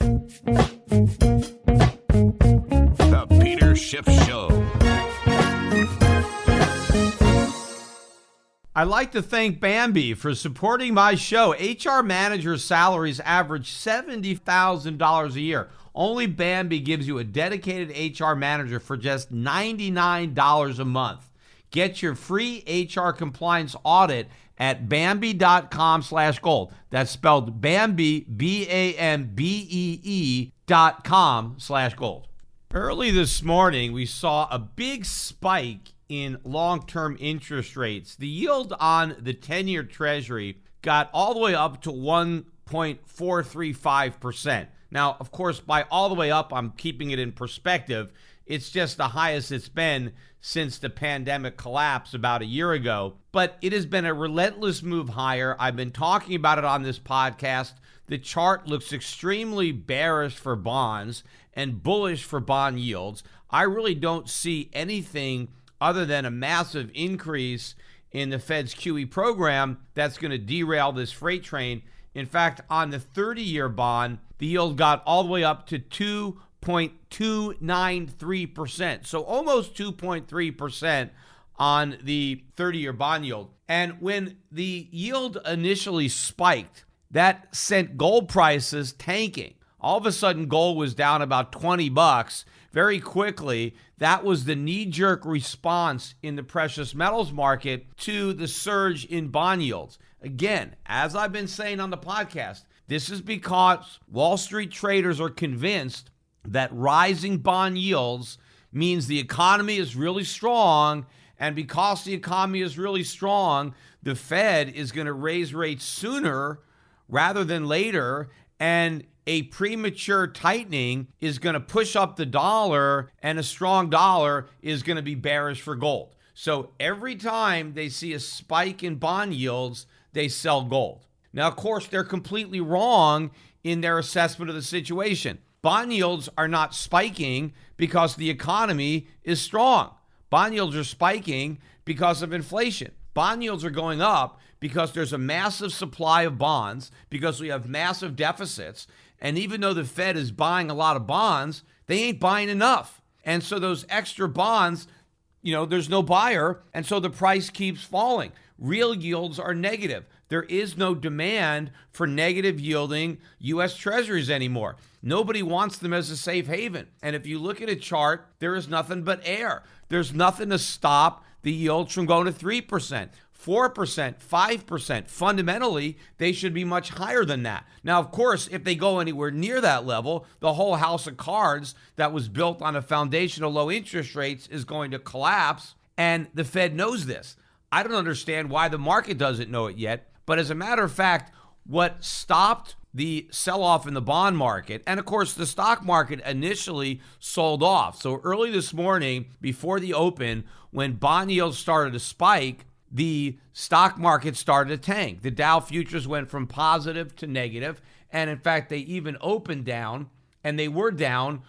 The Peter Schiff Show. I'd like to thank Bambi for supporting my show. HR managers' salaries average $70,000 a year. Only Bambi gives you a dedicated HR manager for just $99 a month. Get your free HR compliance audit at Bambi.com/gold. That's spelled Bambi, BAMBEE.com/gold. Early this morning, we saw a big spike in long-term interest rates. The yield on the 10-year Treasury got all the way up to 1.435%. Now, of course, by all the way up, I'm keeping it in perspective. It's just the highest it's been since the pandemic collapse about a year ago. But it has been a relentless move higher. I've been talking about it on this podcast. The chart looks extremely bearish for bonds and bullish for bond yields. I really don't see anything other than a massive increase in the Fed's QE program that's going to derail this freight train. In fact, on the 30-year bond, the yield got all the way up to 2.293%. So almost 2.3% on the 30-year bond yield. And when the yield initially spiked, that sent gold prices tanking. All of a sudden, gold was down about $20. Very quickly, that was the knee-jerk response in the precious metals market to the surge in bond yields. Again, as I've been saying on the podcast, this is because Wall Street traders are convinced that rising bond yields means the economy is really strong, and because the economy is really strong, the Fed is going to raise rates sooner rather than later, and a premature tightening is going to push up the dollar, and a strong dollar is going to be bearish for gold. So every time they see a spike in bond yields, they sell gold. Now, of course, they're completely wrong in their assessment of the situation. Bond yields are not spiking because the economy is strong. Bond yields are spiking because of inflation. Bond yields are going up because there's a massive supply of bonds, because we have massive deficits. And even though the Fed is buying a lot of bonds, they ain't buying enough. And so those extra bonds, there's no buyer. And so the price keeps falling. Real yields are negative. There is no demand for negative yielding U.S. Treasuries anymore. Nobody wants them as a safe haven. And if you look at a chart, there is nothing but air. There's nothing to stop the yields from going to 3%. 4%, 5%. Fundamentally, they should be much higher than that. Now, of course, if they go anywhere near that level, the whole house of cards that was built on a foundation of low interest rates is going to collapse, and the Fed knows this. I don't understand why the market doesn't know it yet, but as a matter of fact, what stopped the sell-off in the bond market, and of course, the stock market initially sold off. So early this morning, before the open, when bond yields started to spike, the stock market started to tank. The Dow futures went from positive to negative, and in fact, they even opened down, and they were down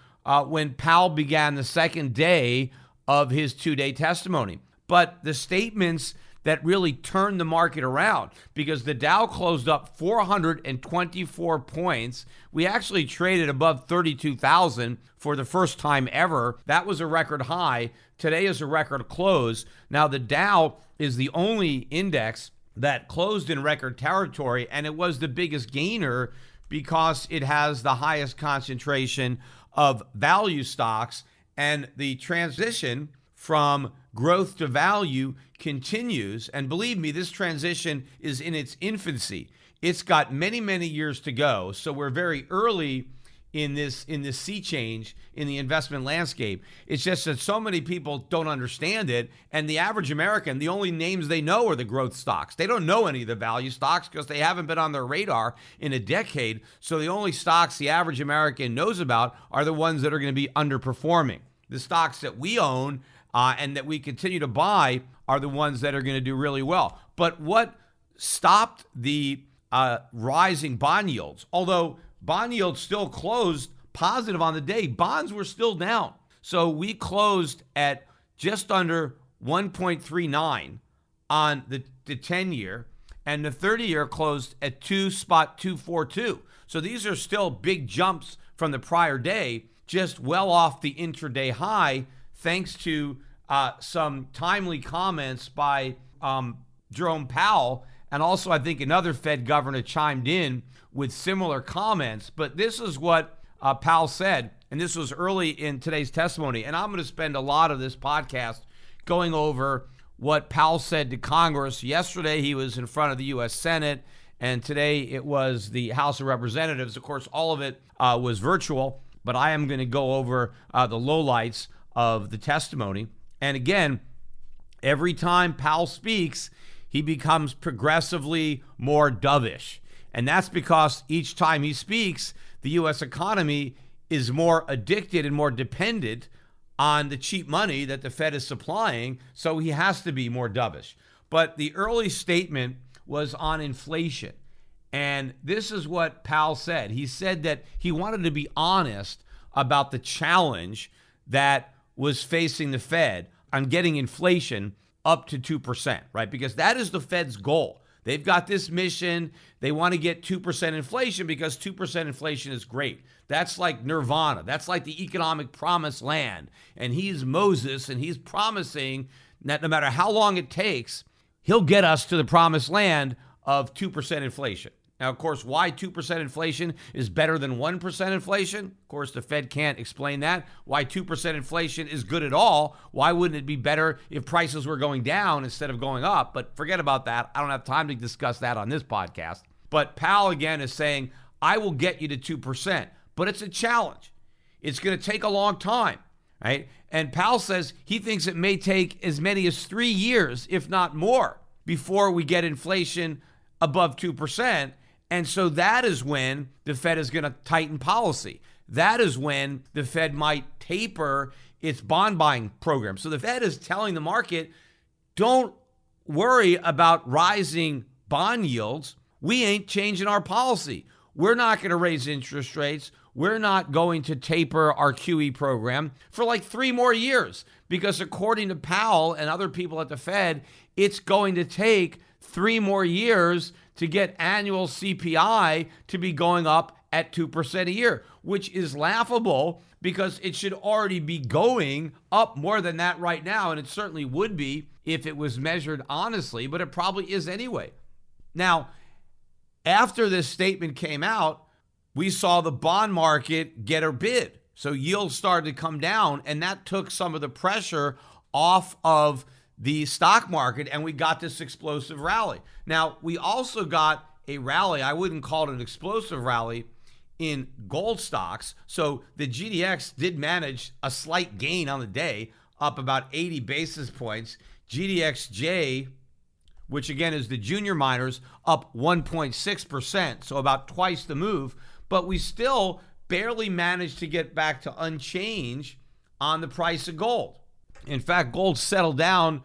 when Powell began the second day of his two-day testimony. But the statements that really turned the market around, because the Dow closed up 424 points. We actually traded above 32,000 for the first time ever. That was a record high. Today is a record close. Now, the Dow is the only index that closed in record territory, and it was the biggest gainer because it has the highest concentration of value stocks, and the transition from growth to value continues. And believe me, this transition is in its infancy. It's got many, many years to go. So we're very early in this sea change in the investment landscape. It's just that so many people don't understand it. And the average American, the only names they know are the growth stocks. They don't know any of the value stocks because they haven't been on their radar in a decade. So the only stocks the average American knows about are the ones that are going to be underperforming. The stocks that we own and that we continue to buy are the ones that are going to do really well. But what stopped the rising bond yields, although bond yields still closed positive on the day, bonds were still down. So we closed at just under 1.39 on the 10-year, and the 30-year closed at 2.242. So these are still big jumps from the prior day, just well off the intraday high, thanks to some timely comments by Jerome Powell. And also, I think another Fed governor chimed in with similar comments. But this is what Powell said, and this was early in today's testimony. And I'm going to spend a lot of this podcast going over what Powell said to Congress. Yesterday, he was in front of the U.S. Senate, and today it was the House of Representatives. Of course, all of it was virtual, but I am going to go over the lowlights of the testimony. And again, every time Powell speaks, he becomes progressively more dovish. And that's because each time he speaks, the U.S. economy is more addicted and more dependent on the cheap money that the Fed is supplying, so he has to be more dovish. But the early statement was on inflation. And this is what Powell said. He said that he wanted to be honest about the challenge that was facing the Fed on getting inflation up to 2%, right? Because that is the Fed's goal. They've got this mission. They want to get 2% inflation because 2% inflation is great. That's like nirvana. That's like the economic promised land. And he's Moses, and he's promising that no matter how long it takes, he'll get us to the promised land of 2% inflation. Now, of course, why 2% inflation is better than 1% inflation? Of course, the Fed can't explain that. Why 2% inflation is good at all? Why wouldn't it be better if prices were going down instead of going up? But forget about that. I don't have time to discuss that on this podcast. But Powell, again, is saying, I will get you to 2%, but it's a challenge. It's going to take a long time, right? And Powell says he thinks it may take as many as 3 years, if not more, before we get inflation above 2%. And so that is when the Fed is going to tighten policy. That is when the Fed might taper its bond buying program. So the Fed is telling the market, don't worry about rising bond yields. We ain't changing our policy. We're not going to raise interest rates. We're not going to taper our QE program for like 3 more years, because according to Powell and other people at the Fed, it's going to take 3 more years to get annual CPI to be going up at 2% a year, which is laughable because it should already be going up more than that right now. And it certainly would be if it was measured honestly, but it probably is anyway. Now, after this statement came out, we saw the bond market get a bid. So yields started to come down, and that took some of the pressure off of the stock market, and we got this explosive rally. Now, we also got a rally, I wouldn't call it an explosive rally, in gold stocks. So the GDX did manage a slight gain on the day, up about 80 basis points. GDXJ, which again is the junior miners, up 1.6%, so about twice the move. But we still barely managed to get back to unchanged on the price of gold. In fact, gold settled down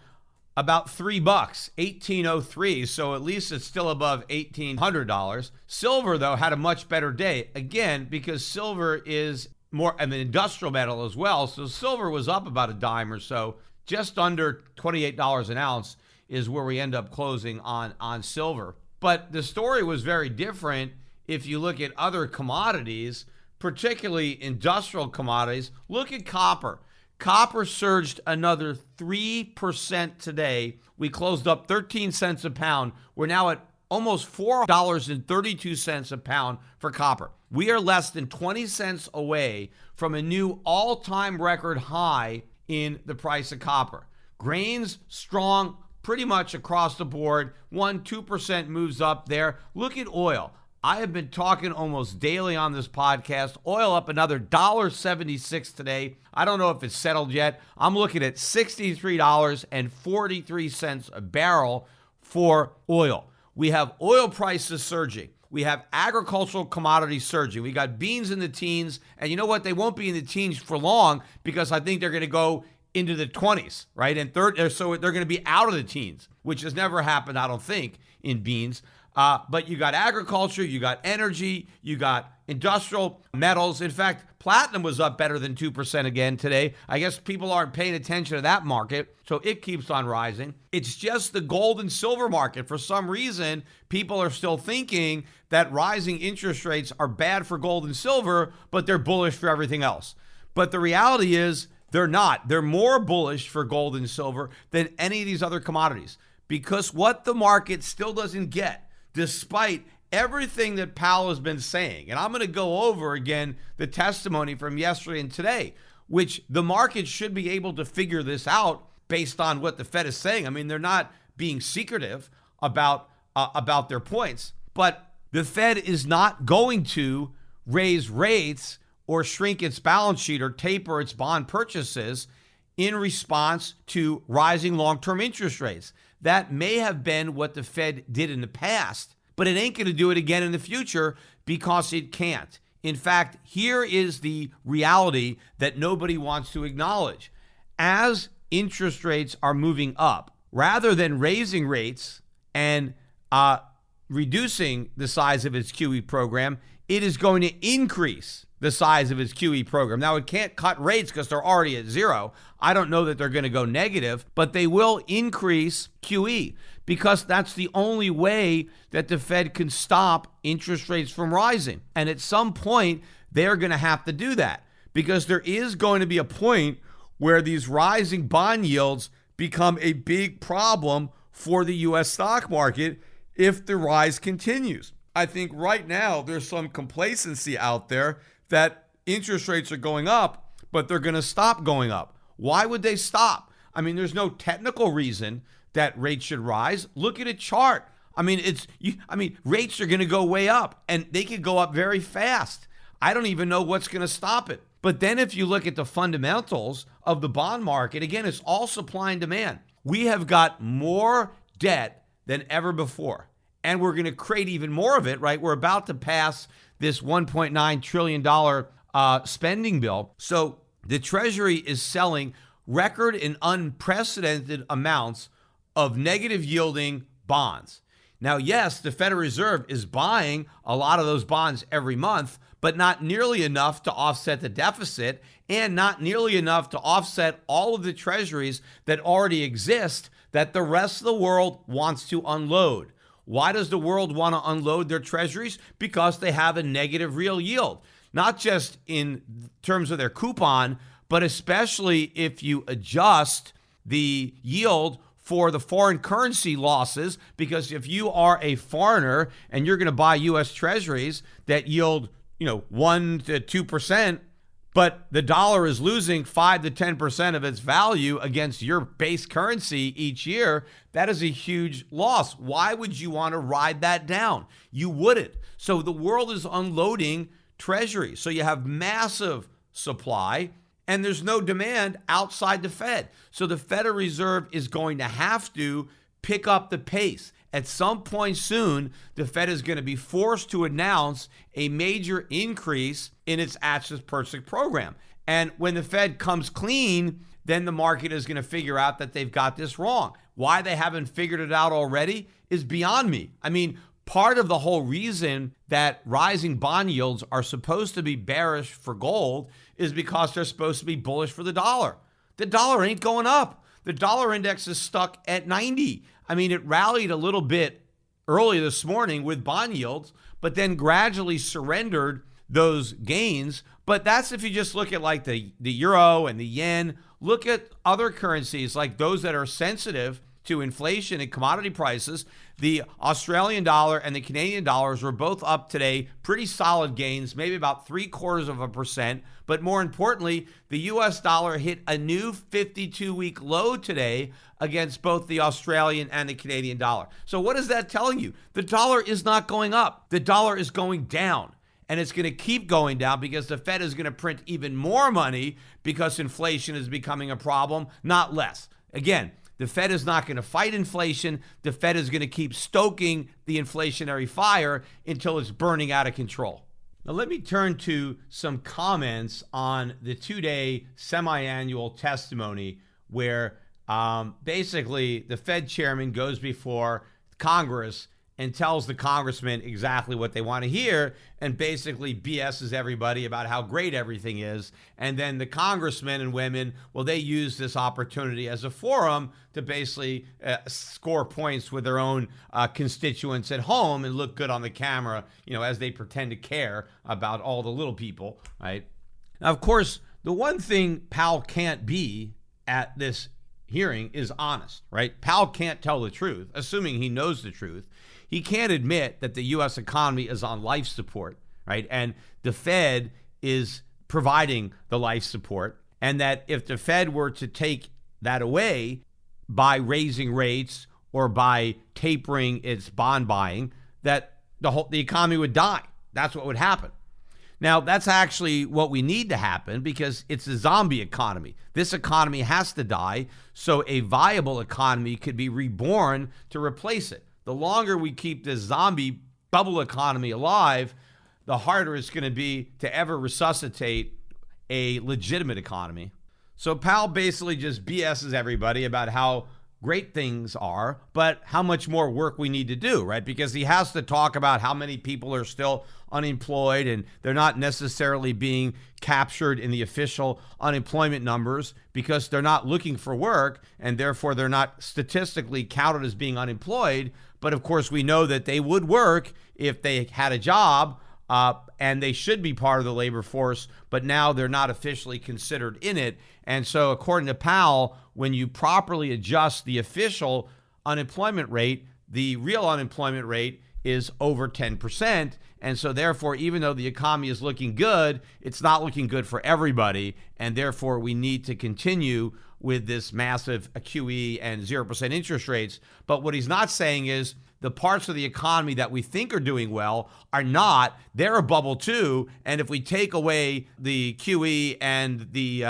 about $3, 1803. So at least it's still above $1,800. Silver, though, had a much better day. Again, because silver is more of an industrial metal as well. So silver was up about a dime or so. Just under $28 an ounce is where we end up closing on silver. But the story was very different if you look at other commodities, particularly industrial commodities. Look at copper. Copper surged another 3% today. We closed up 13 cents a pound. We're now at almost $4.32 a pound for copper. We are less than 20 cents away from a new all-time record high in the price of copper. Grains strong pretty much across the board. 1-2% moves up there. Look at oil. I have been talking almost daily on this podcast. Oil up another $1.76 today. I don't know if it's settled yet. I'm looking at $63.43 a barrel for oil. We have oil prices surging. We have agricultural commodities surging. We got beans in the teens. And you know what? They won't be in the teens for long because I think they're going to go into the 20s, right? And so they're going to be out of the teens, which has never happened, I don't think, in beans. But you got agriculture, you got energy, you got industrial metals. In fact, Platinum was up better than 2% again today. I guess people aren't paying attention to that market, so it keeps on rising. It's just the gold and silver market. For some reason, people are still thinking that rising interest rates are bad for gold and silver, but they're bullish for everything else. But the reality is they're not. They're more bullish for gold and silver than any of these other commodities, because what the market still doesn't get, despite everything that Powell has been saying, and I'm going to go over again the testimony from yesterday and today, which the market should be able to figure this out based on what the Fed is saying. I mean, they're not being secretive about their points, but the Fed is not going to raise rates or shrink its balance sheet or taper its bond purchases in response to rising long-term interest rates. That may have been what the Fed did in the past, but it ain't going to do it again in the future because it can't. In fact, here is the reality that nobody wants to acknowledge. As interest rates are moving up, rather than raising rates and reducing the size of its QE program, it is going to increase the size of its QE program. Now, it can't cut rates because they're already at zero. I don't know that they're going to go negative, but they will increase QE because that's the only way that the Fed can stop interest rates from rising. And at some point, they're going to have to do that because there is going to be a point where these rising bond yields become a big problem for the U.S. stock market if the rise continues. I think right now there's some complacency out there that interest rates are going up, but they're going to stop going up. Why would they stop? I mean, there's no technical reason that rates should rise. Look at a chart. I mean, rates are going to go way up, and they could go up very fast. I don't even know what's going to stop it. But then if you look at the fundamentals of the bond market, again, it's all supply and demand. We have got more debt than ever before, and we're going to create even more of it, right? We're about to pass this $1.9 trillion spending bill. So the Treasury is selling record and unprecedented amounts of negative yielding bonds. Now, yes, the Federal Reserve is buying a lot of those bonds every month, but not nearly enough to offset the deficit and not nearly enough to offset all of the treasuries that already exist that the rest of the world wants to unload. Why does the world want to unload their treasuries? Because they have a negative real yield, not just in terms of their coupon, but especially if you adjust the yield for the foreign currency losses, because if you are a foreigner and you're going to buy U.S. treasuries that yield 1 to 2%, but the dollar is losing 5 to 10% of its value against your base currency each year, that is a huge loss. Why would you want to ride that down? You wouldn't. So the world is unloading treasuries. So you have massive supply and there's no demand outside the Fed. So the Federal Reserve is going to have to pick up the pace. At some point soon, the Fed is going to be forced to announce a major increase in its asset purchase program. And when the Fed comes clean, then the market is going to figure out that they've got this wrong. Why they haven't figured it out already is beyond me. I mean, part of the whole reason that rising bond yields are supposed to be bearish for gold is because they're supposed to be bullish for the dollar. The dollar ain't going up. The dollar index is stuck at 90. I mean, it rallied a little bit early this morning with bond yields, but then gradually surrendered those gains. But that's if you just look at like the euro and the yen. Look at other currencies like those that are sensitive to inflation and commodity prices. The Australian dollar and the Canadian dollars were both up today, pretty solid gains, maybe about 0.75%. But more importantly, the US dollar hit a new 52-week low today against both the Australian and the Canadian dollar. So what is that telling you? The dollar is not going up. The dollar is going down. And it's going to keep going down because the Fed is going to print even more money because inflation is becoming a problem, not less. Again, the Fed is not going to fight inflation. The Fed is going to keep stoking the inflationary fire until it's burning out of control. Now, let me turn to some comments on the two-day semi-annual testimony where basically the Fed chairman goes before Congress and tells the congressman exactly what they want to hear and basically BS's everybody about how great everything is. And then the congressmen and women, well, they use this opportunity as a forum to basically score points with their own constituents at home and look good on the camera, as they pretend to care about all the little people, right? Now, of course, the one thing Powell can't be at this hearing is honest, right? Powell can't tell the truth, assuming he knows the truth. He can't admit that the U.S. economy is on life support, right? And the Fed is providing the life support, and that if the Fed were to take that away by raising rates or by tapering its bond buying, that the economy would die. That's what would happen. Now, that's actually what we need to happen because it's a zombie economy. This economy has to die so a viable economy could be reborn to replace it. The longer we keep this zombie bubble economy alive, the harder it's going to be to ever resuscitate a legitimate economy. So Powell basically just BS's everybody about how great things are, but how much more work we need to do, right? Because he has to talk about how many people are still unemployed and they're not necessarily being captured in the official unemployment numbers because they're not looking for work and therefore they're not statistically counted as being unemployed. But of course, we know that they would work if they had a job and they should be part of the labor force, but now they're not officially considered in it. And so according to Powell, when you properly adjust the official unemployment rate, the real unemployment rate is over 10%. And so therefore, even though the economy is looking good, it's not looking good for everybody. And therefore, we need to continue with this massive QE and 0% interest rates. But what he's not saying is the parts of the economy that we think are doing well are not. They're a bubble too. And if we take away the QE and the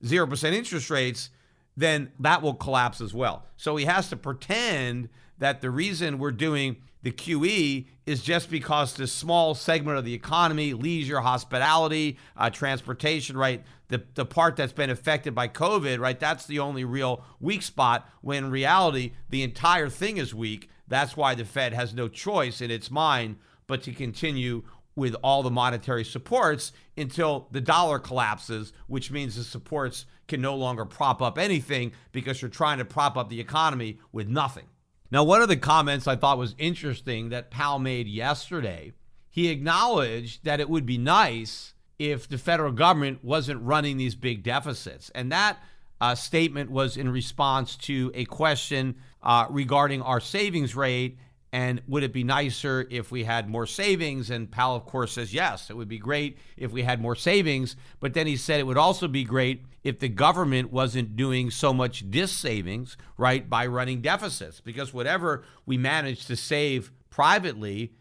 0% interest rates, then that will collapse as well. So he has to pretend that the reason we're doing the QE is just because this small segment of the economy, leisure, hospitality, transportation, right, the part that's been affected by COVID, right, that's the only real weak spot, when in reality, the entire thing is weak. That's why the Fed has no choice in its mind but to continue with all the monetary supports until the dollar collapses, which means the supports can no longer prop up anything because you're trying to prop up the economy with nothing. Now, one of the comments I thought was interesting that Powell made yesterday, he acknowledged that it would be nice if the federal government wasn't running these big deficits. And that statement was in response to a question regarding our savings rate. And would it be nicer if we had more savings? And Powell, of course, says, yes, it would be great if we had more savings. But then he said it would also be great if the government wasn't doing so much dis-savings, right, by running deficits. Because whatever we manage to save privately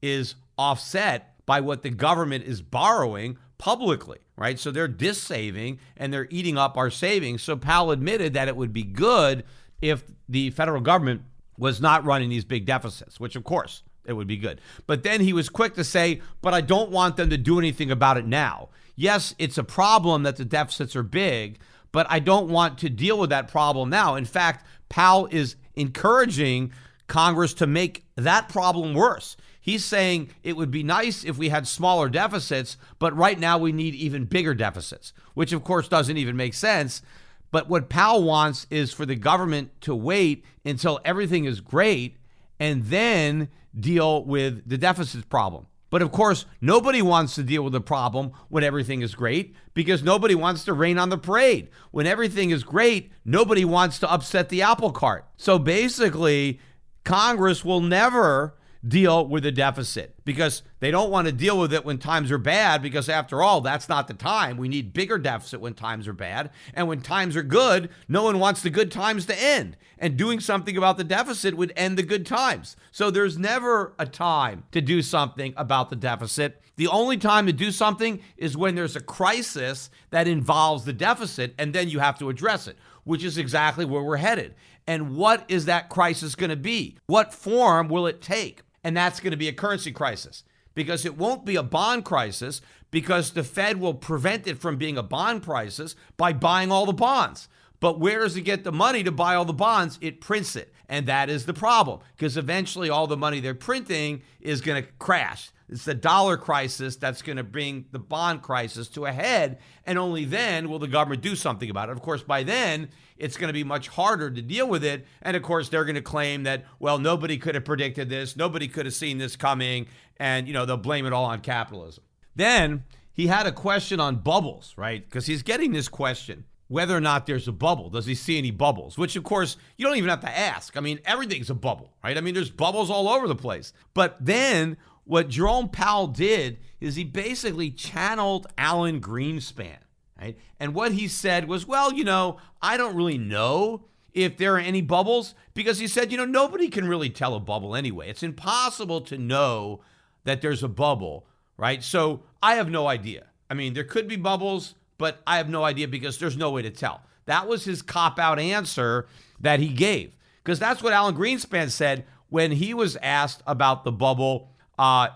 is offset by what the government is borrowing publicly, right? So they're dis-saving and they're eating up our savings. So Powell admitted that it would be good if the federal government was not running these big deficits, which of course it would be good. But then he was quick to say, but I don't want them to do anything about it now. Yes, it's a problem that the deficits are big, but I don't want to deal with that problem now. In fact, Powell is encouraging Congress to make that problem worse. He's saying it would be nice if we had smaller deficits, but right now we need even bigger deficits, which of course doesn't even make sense. But what Powell wants is for the government to wait until everything is great and then deal with the deficit problem. But of course, nobody wants to deal with the problem when everything is great because nobody wants to rain on the parade. When everything is great, nobody wants to upset the apple cart. So basically, Congress will never deal with the deficit because they don't want to deal with it when times are bad, because after all, that's not the time. We need bigger deficit when times are bad. And when times are good, no one wants the good times to end. And doing something about the deficit would end the good times. So there's never a time to do something about the deficit. The only time to do something is when there's a crisis that involves the deficit, and then you have to address it, which is exactly where we're headed. And what is that crisis going to be? What form will it take? And that's going to be a currency crisis, because it won't be a bond crisis, because the Fed will prevent it from being a bond crisis by buying all the bonds. But where does it get the money to buy all the bonds? It prints it. And that is the problem, because eventually all the money they're printing is going to crash. It's the dollar crisis that's going to bring the bond crisis to a head, and only then will the government do something about it. Of course, by then, it's going to be much harder to deal with it. And of course, they're going to claim that, well, nobody could have predicted this, nobody could have seen this coming, and they'll blame it all on capitalism. Then he had a question on bubbles, right? Because he's getting this question, whether or not there's a bubble. Does he see any bubbles? Which, of course, you don't even have to ask. I mean, everything's a bubble, right? I mean, there's bubbles all over the place. But then what Jerome Powell did is he basically channeled Alan Greenspan, right? And what he said was, well, I don't really know if there are any bubbles, because he said, nobody can really tell a bubble anyway. It's impossible to know that there's a bubble, right? So I have no idea. I mean, there could be bubbles, but I have no idea because there's no way to tell. That was his cop-out answer that he gave, because that's what Alan Greenspan said when he was asked about the bubble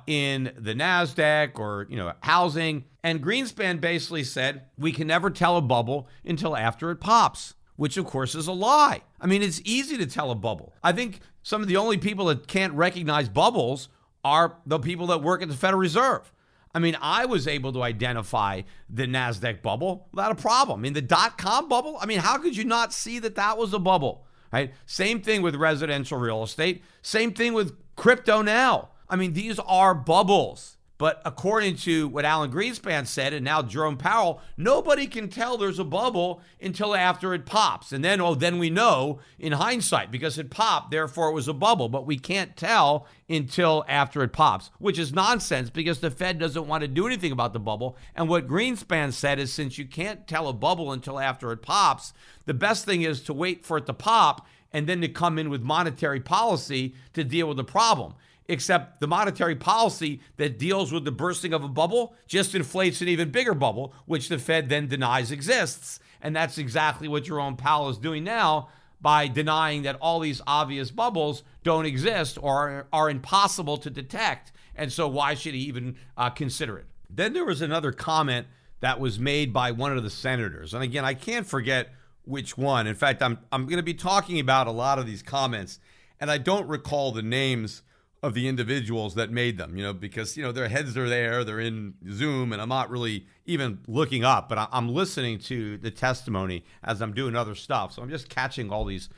in the NASDAQ or, housing. And Greenspan basically said, we can never tell a bubble until after it pops, which of course is a lie. I mean, it's easy to tell a bubble. I think some of the only people that can't recognize bubbles are the people that work at the Federal Reserve. I mean, I was able to identify the NASDAQ bubble without a problem. I mean, the dot-com bubble, I mean, how could you not see that that was a bubble, right? Same thing with residential real estate. Same thing with crypto now. I mean, these are bubbles. But according to what Alan Greenspan said, and now Jerome Powell, nobody can tell there's a bubble until after it pops. And then, then we know in hindsight because it popped, therefore it was a bubble. But we can't tell until after it pops, which is nonsense because the Fed doesn't want to do anything about the bubble. And what Greenspan said is, since you can't tell a bubble until after it pops, the best thing is to wait for it to pop and then to come in with monetary policy to deal with the problem. Except the monetary policy that deals with the bursting of a bubble just inflates an even bigger bubble, which the Fed then denies exists. And that's exactly what Jerome Powell is doing now by denying that all these obvious bubbles don't exist or are impossible to detect. And so why should he even consider it? Then there was another comment that was made by one of the senators. And again, I can't forget which one. In fact, I'm going to be talking about a lot of these comments, and I don't recall the names of the individuals that made them, because, their heads are there, they're in Zoom, and I'm not really even looking up, but I'm listening to the testimony as I'm doing other stuff. So I'm just catching all these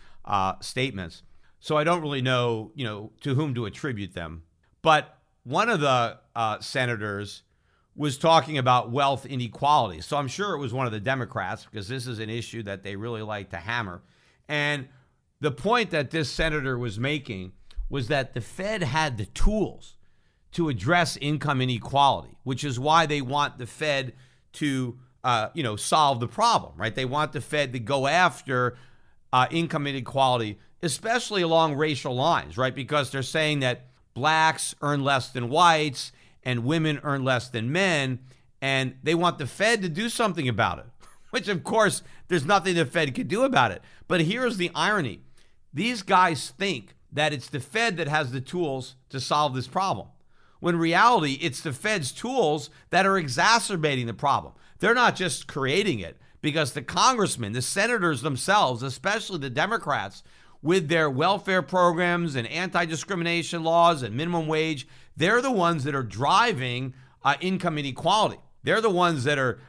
statements. So I don't really know, to whom to attribute them. But one of the senators was talking about wealth inequality. So I'm sure it was one of the Democrats, because this is an issue that they really like to hammer. And the point that this senator was making was that the Fed had the tools to address income inequality, which is why they want the Fed to, solve the problem, right? They want the Fed to go after income inequality, especially along racial lines, right? Because they're saying that blacks earn less than whites and women earn less than men, and they want the Fed to do something about it, which, of course, there's nothing the Fed could do about it. But here's the irony. These guys think that it's the Fed that has the tools to solve this problem, when in reality, it's the Fed's tools that are exacerbating the problem. They're not just creating it, because the congressmen, the senators themselves, especially the Democrats, with their welfare programs and anti-discrimination laws and minimum wage, they're the ones that are driving income inequality. They're the ones that are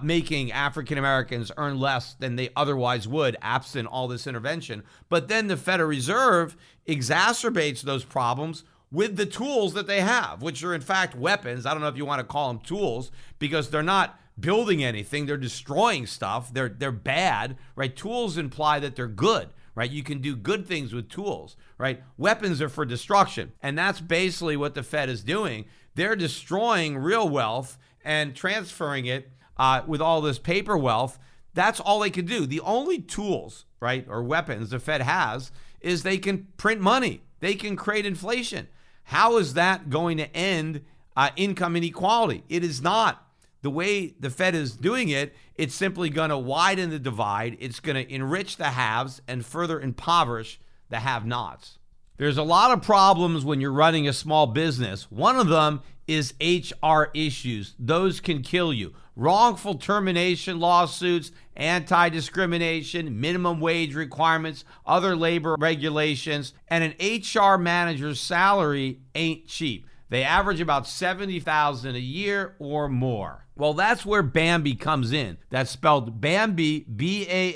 making African Americans earn less than they otherwise would, absent all this intervention. But then the Federal Reserve exacerbates those problems with the tools that they have, which are in fact weapons. I don't know if you want to call them tools, because they're not building anything. They're destroying stuff. They're bad, right? Tools imply that they're good, right? You can do good things with tools, right? Weapons are for destruction. And that's basically what the Fed is doing. They're destroying real wealth and transferring it with all this paper wealth. That's all they can do. The only tools, right, or weapons the Fed has is they can print money. They can create inflation. How is that going to end income inequality? It is not. The way the Fed is doing it, it's simply going to widen the divide. It's going to enrich the haves and further impoverish the have-nots. There's a lot of problems when you're running a small business. One of them is HR issues. Those can kill you. Wrongful termination lawsuits, anti-discrimination, minimum wage requirements, other labor regulations, and an HR manager's salary ain't cheap. They average about $70,000 a year or more. Well, that's where Bambee comes in. That's spelled Bambee, B-A-M-B-E-E.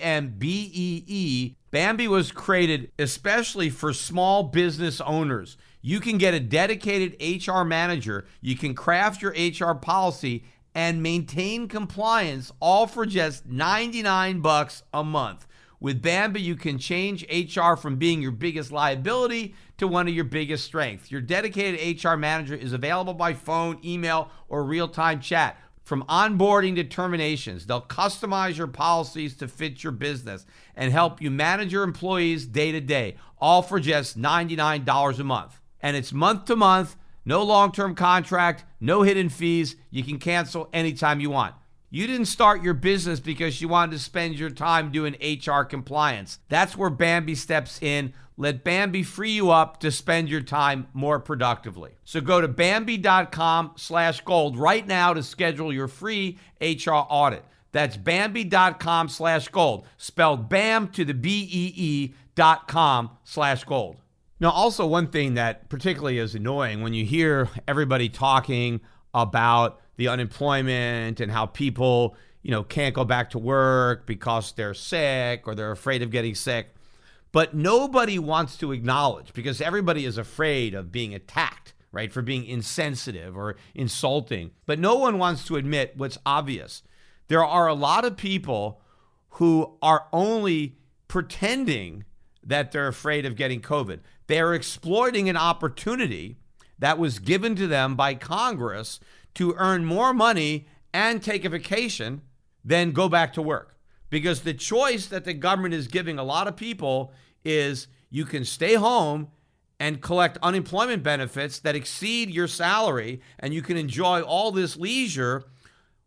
Bambee was created especially for small business owners. You can get a dedicated HR manager. You can craft your HR policy and maintain compliance, all for just $99 a month. With Bambee, you can change HR from being your biggest liability to one of your biggest strengths. Your dedicated HR manager is available by phone, email, or real-time chat. From onboarding to terminations, they'll customize your policies to fit your business and help you manage your employees day to day, all for just $99 a month. And it's month to month, no long-term contract, no hidden fees. You can cancel anytime you want. You didn't start your business because you wanted to spend your time doing HR compliance. That's where Bambee steps in. Let Bambee free you up to spend your time more productively. So go to Bambee.com/gold right now to schedule your free HR audit. That's Bambee.com/gold, spelled BAM to the BEE.com/gold. Now, also one thing that particularly is annoying when you hear everybody talking about the unemployment and how people, can't go back to work because they're sick or they're afraid of getting sick. But nobody wants to acknowledge, because everybody is afraid of being attacked, right, for being insensitive or insulting. But no one wants to admit what's obvious. There are a lot of people who are only pretending that they're afraid of getting COVID. They're exploiting an opportunity that was given to them by Congress to earn more money and take a vacation than go back to work. Because the choice that the government is giving a lot of people is you can stay home and collect unemployment benefits that exceed your salary, and you can enjoy all this leisure,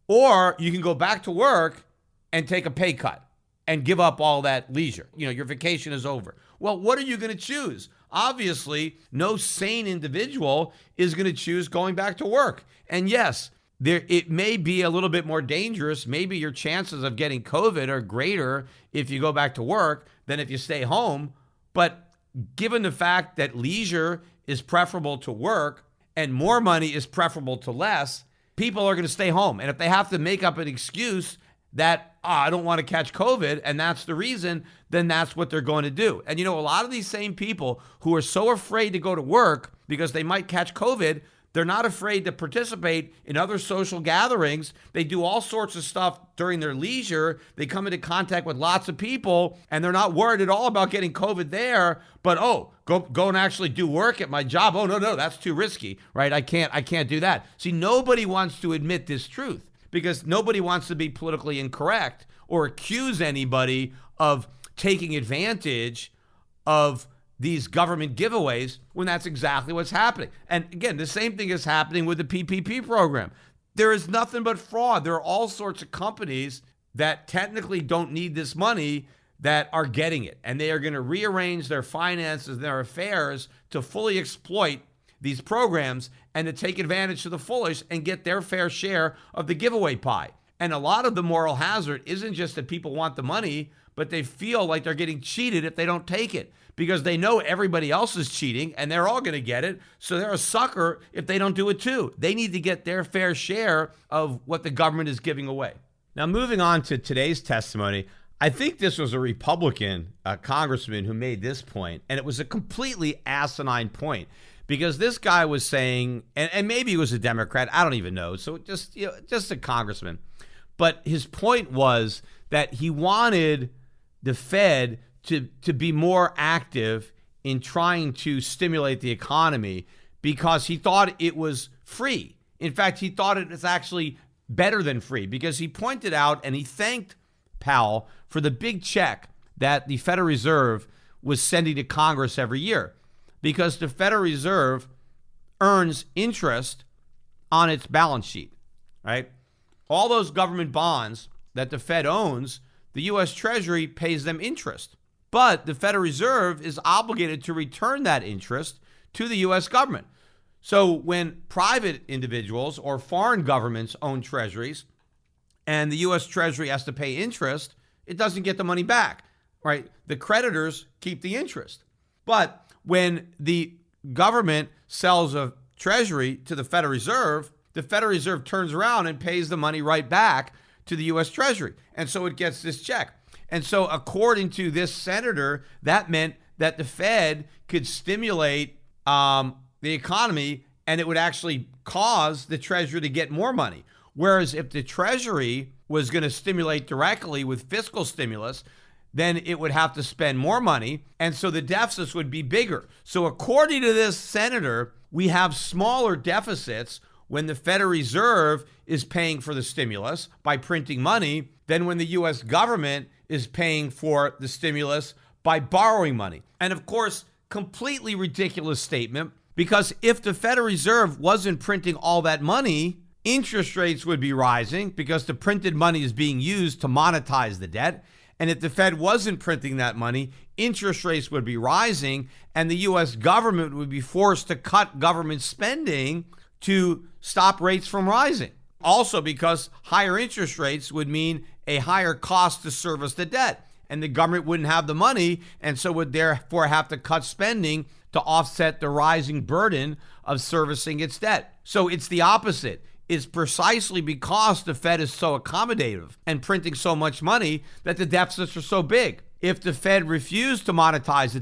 or you can go back to work and take a pay cut and give up all that leisure. Your vacation is over. Well, what are you going to choose? Obviously, no sane individual is going to choose going back to work. And yes, it may be a little bit more dangerous. Maybe your chances of getting COVID are greater if you go back to work than if you stay home. But given the fact that leisure is preferable to work and more money is preferable to less, people are going to stay home. And if they have to make up an excuse that, I don't want to catch COVID, and that's the reason, then that's what they're going to do. And a lot of these same people who are so afraid to go to work because they might catch COVID, they're not afraid to participate in other social gatherings. They do all sorts of stuff during their leisure. They come into contact with lots of people, and they're not worried at all about getting COVID there. But, go and actually do work at my job. Oh, no, that's too risky, right? I can't do that. See, nobody wants to admit this truth because nobody wants to be politically incorrect or accuse anybody of taking advantage of these government giveaways when that's exactly what's happening. And again, the same thing is happening with the PPP program. There is nothing but fraud. There are all sorts of companies that technically don't need this money that are getting it. And they are going to rearrange their finances and their affairs to fully exploit these programs and to take advantage to the fullest and get their fair share of the giveaway pie. And a lot of the moral hazard isn't just that people want the money, but they feel like they're getting cheated if they don't take it because they know everybody else is cheating and they're all going to get it. So they're a sucker if they don't do it too. They need to get their fair share of what the government is giving away. Now, moving on to today's testimony, I think this was a Republican congressman who made this point, and it was a completely asinine point because this guy was saying, and maybe he was a Democrat, I don't even know, so just a congressman, but his point was that he wanted the Fed to be more active in trying to stimulate the economy because he thought it was free. In fact, he thought it was actually better than free because he pointed out and he thanked Powell for the big check that the Federal Reserve was sending to Congress every year because the Federal Reserve earns interest on its balance sheet, right? All those government bonds that the Fed owns, the U.S. Treasury pays them interest. But the Federal Reserve is obligated to return that interest to the U.S. government. So when private individuals or foreign governments own treasuries and the U.S. Treasury has to pay interest, it doesn't get the money back, right? The creditors keep the interest. But when the government sells a treasury to the Federal Reserve, the Federal Reserve turns around and pays the money right back to the U.S. Treasury. And so it gets this check. And so according to this senator, that meant that the Fed could stimulate the economy and it would actually cause the Treasury to get more money. Whereas if the Treasury was going to stimulate directly with fiscal stimulus, then it would have to spend more money. And so the deficits would be bigger. So according to this senator, we have smaller deficits when the Federal Reserve is paying for the stimulus by printing money than when the U.S. government is paying for the stimulus by borrowing money. And of course, completely ridiculous statement, because if the Federal Reserve wasn't printing all that money, interest rates would be rising because the printed money is being used to monetize the debt. And if the Fed wasn't printing that money, interest rates would be rising and the U.S. government would be forced to cut government spending to stop rates from rising. Also, because higher interest rates would mean a higher cost to service the debt, and the government wouldn't have the money and so would therefore have to cut spending to offset the rising burden of servicing its debt. So it's the opposite. It's precisely because the Fed is so accommodative and printing so much money that the deficits are so big. If the Fed refused to monetize the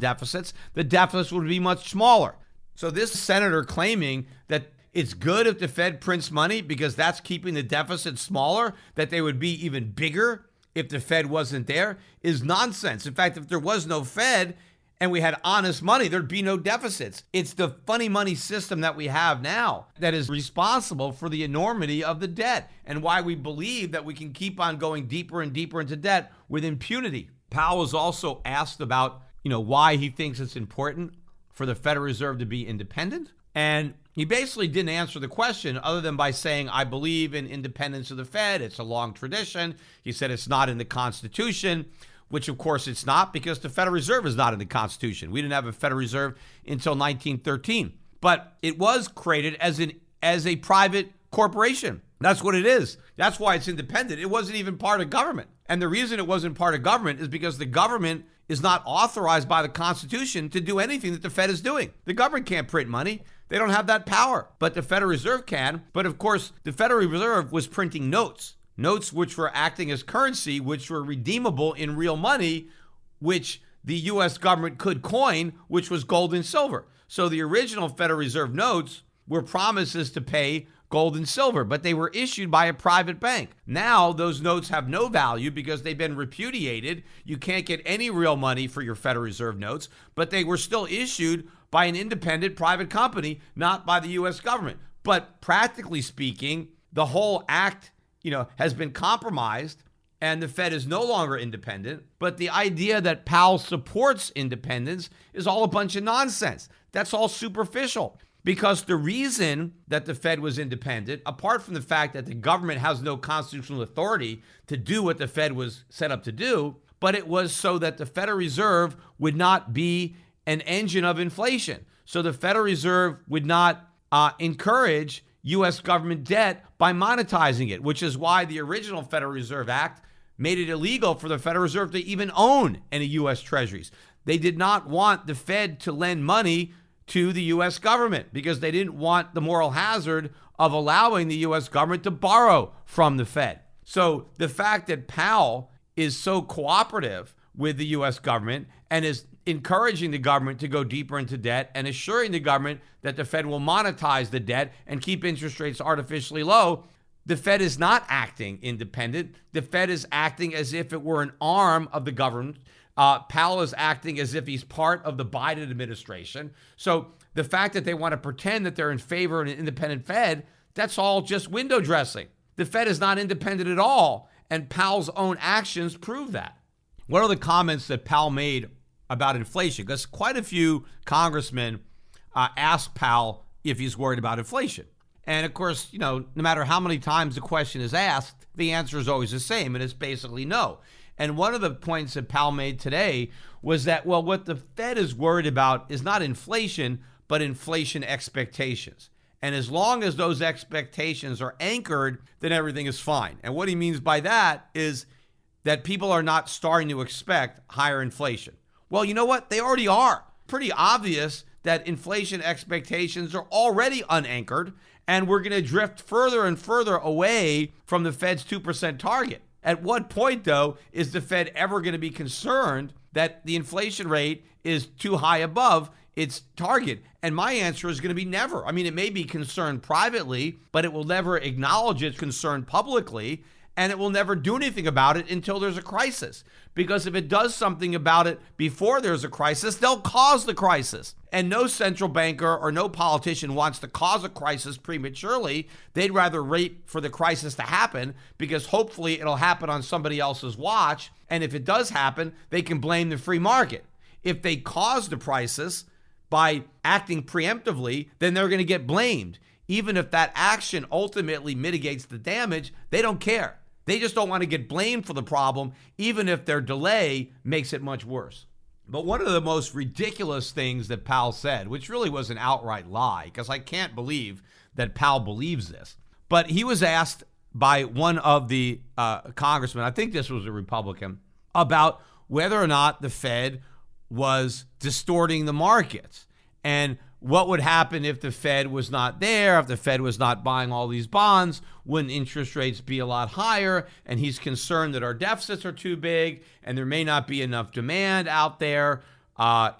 deficits would be much smaller. So this senator claiming that it's good if the Fed prints money because that's keeping the deficit smaller, that they would be even bigger if the Fed wasn't there, is nonsense. In fact, if there was no Fed and we had honest money, there'd be no deficits. It's the funny money system that we have now that is responsible for the enormity of the debt and why we believe that we can keep on going deeper and deeper into debt with impunity. Powell was also asked about, why he thinks it's important for the Federal Reserve to be independent. And he basically didn't answer the question other than by saying, I believe in independence of the Fed. It's a long tradition. He said it's not in the Constitution, which of course it's not, because the Federal Reserve is not in the Constitution. We didn't have a Federal Reserve until 1913. But it was created as a private corporation. That's what it is. That's why it's independent. It wasn't even part of government. And the reason it wasn't part of government is because the government is not authorized by the Constitution to do anything that the Fed is doing. The government can't print money. They don't have that power, but the Federal Reserve can. But of course, the Federal Reserve was printing notes which were acting as currency, which were redeemable in real money, which the U.S. government could coin, which was gold and silver. So the original Federal Reserve notes were promises to pay gold and silver, but they were issued by a private bank. Now those notes have no value because they've been repudiated. You can't get any real money for your Federal Reserve notes, but they were still issued by an independent private company, not by the U.S. government. But practically speaking, the whole act, has been compromised and the Fed is no longer independent. But the idea that Powell supports independence is all a bunch of nonsense. That's all superficial, because the reason that the Fed was independent, apart from the fact that the government has no constitutional authority to do what the Fed was set up to do, but it was so that the Federal Reserve would not be an engine of inflation. So the Federal Reserve would not encourage U.S. government debt by monetizing it, which is why the original Federal Reserve Act made it illegal for the Federal Reserve to even own any U.S. treasuries. They did not want the Fed to lend money to the U.S. government because they didn't want the moral hazard of allowing the U.S. government to borrow from the Fed. So the fact that Powell is so cooperative with the U.S. government and is encouraging the government to go deeper into debt and assuring the government that the Fed will monetize the debt and keep interest rates artificially low, the Fed is not acting independent. The Fed is acting as if it were an arm of the government. Powell is acting as if he's part of the Biden administration. So the fact that they want to pretend that they're in favor of an independent Fed, that's all just window dressing. The Fed is not independent at all, and Powell's own actions prove that. What are the comments that Powell made about inflation? Because quite a few congressmen asked Powell if he's worried about inflation. And of course, no matter how many times the question is asked, the answer is always the same, and it's basically no. And one of the points that Powell made today was that, well, what the Fed is worried about is not inflation, but inflation expectations. And as long as those expectations are anchored, then everything is fine. And what he means by that is that people are not starting to expect higher inflation. Well, you know what? They already are. Pretty obvious that inflation expectations are already unanchored, and we're going to drift further and further away from the Fed's 2% target. At what point, though, is the Fed ever going to be concerned that the inflation rate is too high above its target? And my answer is going to be never. I mean, it may be concerned privately, but it will never acknowledge its concern publicly, and it will never do anything about it until there's a crisis. Because if it does something about it before there's a crisis, they'll cause the crisis. And no central banker or no politician wants to cause a crisis prematurely. They'd rather wait for the crisis to happen because hopefully it'll happen on somebody else's watch. And if it does happen, they can blame the free market. If they cause the crisis by acting preemptively, then they're going to get blamed. Even if that action ultimately mitigates the damage, they don't care. They just don't want to get blamed for the problem, even if their delay makes it much worse. But one of the most ridiculous things that Powell said, which really was an outright lie, because I can't believe that Powell believes this, but he was asked by one of the congressmen, I think this was a Republican, about whether or not the Fed was distorting the markets and what would happen if the Fed was not there, if the Fed was not buying all these bonds, wouldn't interest rates be a lot higher? And he's concerned that our deficits are too big and there may not be enough demand out there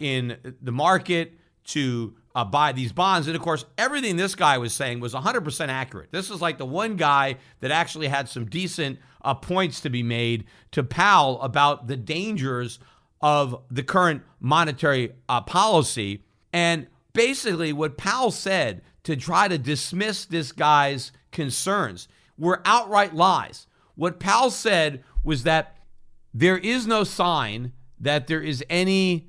in the market to buy these bonds. And of course, everything this guy was saying was 100% accurate. This is like the one guy that actually had some decent points to be made to Powell about the dangers of the current monetary policy. And basically, what Powell said to try to dismiss this guy's concerns were outright lies. What Powell said was that there is no sign that there is any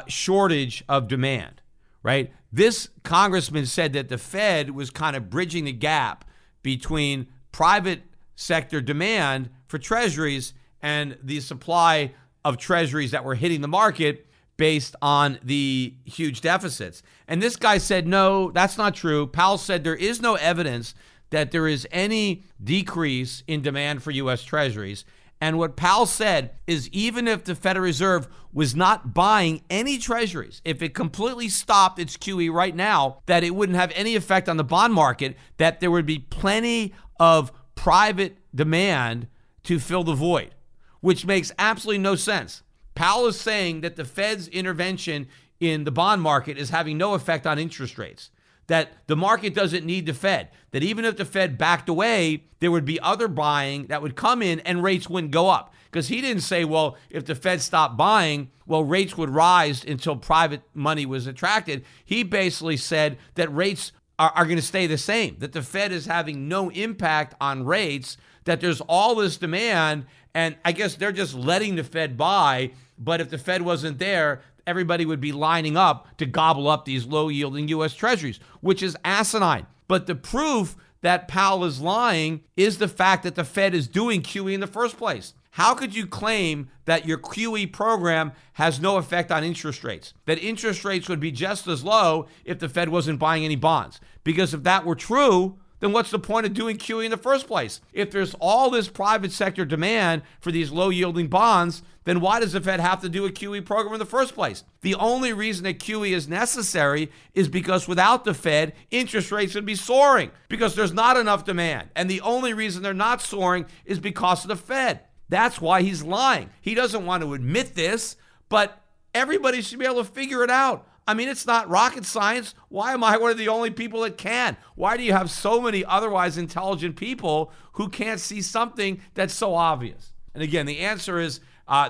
shortage of demand, right? This congressman said that the Fed was kind of bridging the gap between private sector demand for treasuries and the supply of treasuries that were hitting the market based on the huge deficits. And this guy said, no, that's not true. Powell said there is no evidence that there is any decrease in demand for U.S. treasuries. And what Powell said is even if the Federal Reserve was not buying any treasuries, if it completely stopped its QE right now, that it wouldn't have any effect on the bond market, that there would be plenty of private demand to fill the void, which makes absolutely no sense. Powell is saying that the Fed's intervention in the bond market is having no effect on interest rates, that the market doesn't need the Fed, that even if the Fed backed away, there would be other buying that would come in and rates wouldn't go up. Because he didn't say, well, if the Fed stopped buying, well, rates would rise until private money was attracted. He basically said that rates are going to stay the same, that the Fed is having no impact on rates, that there's all this demand, and I guess they're just letting the Fed buy. But if the Fed wasn't there, everybody would be lining up to gobble up these low-yielding U.S. treasuries, which is asinine. But the proof that Powell is lying is the fact that the Fed is doing QE in the first place. How could you claim that your QE program has no effect on interest rates, that interest rates would be just as low if the Fed wasn't buying any bonds? Because if that were true, then what's the point of doing QE in the first place? If there's all this private sector demand for these low-yielding bonds, then why does the Fed have to do a QE program in the first place? The only reason that QE is necessary is because without the Fed, interest rates would be soaring because there's not enough demand. And the only reason they're not soaring is because of the Fed. That's why he's lying. He doesn't want to admit this, but everybody should be able to figure it out. I mean, it's not rocket science. Why am I one of the only people that can? Why do you have so many otherwise intelligent people who can't see something that's so obvious? And again, the answer is